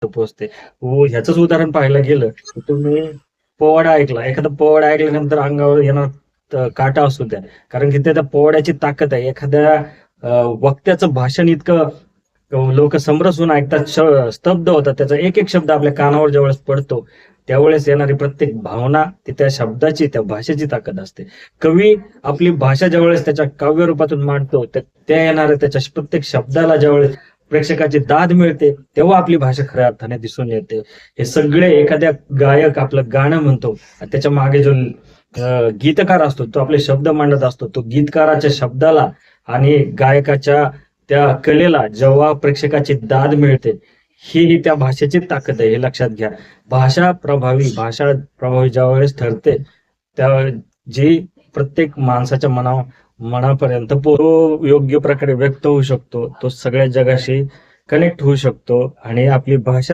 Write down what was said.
पोहोचते. ह्याच उदाहरण पाहायला गेलं तर तुम्ही पोवाडा ऐकला, एखादा पोवाडा ऐकल्यानंतर अंगावर येणार काटा असू द्या, कारण की त्या पोवाड्याची ताकद आहे. एखाद्या वक्त्याचं भाषण इतकं लोक समरस होऊन ऐकतात, स्तब्ध होतात. त्याचा एक एक शब्द आपल्या कानावर ज्यावेळेस पडतो त्यावेळेस येणारी प्रत्येक भावना ती त्या शब्दाची, त्या भाषेची ताकद असते. कवी आपली भाषा ज्यावेळेस त्याच्या काव्य रूपातून मांडतो, त्या येणाऱ्या त्याच्या प्रत्येक शब्दाला ज्यावेळेस प्रेक्षकाची दाद मिळते तेव्हा आपली भाषा खऱ्या अर्थाने दिसून येते. हे सगळे एखाद्या गायक आपलं गाणं म्हणतो, त्याच्या मागे जो गीतकार असतो तो आपले शब्द मांडत असतो, तो गीतकाराच्या शब्दाला आणि गायकाच्या त्या कलेला जेव्हा प्रेक्षकाची दाद मिळते, ही त्या भाषेची ताकद आहे, हे लक्षात घ्या. भाषा प्रभावी ज्या वेळेस ठरते त्या जी प्रत्येक माणसाच्या मनापर्यंत योग्य प्रकारे व्यक्त होऊ शकतो, तो सगळ्या जगाशी कनेक्ट होऊ शकतो आणि आपली भाषा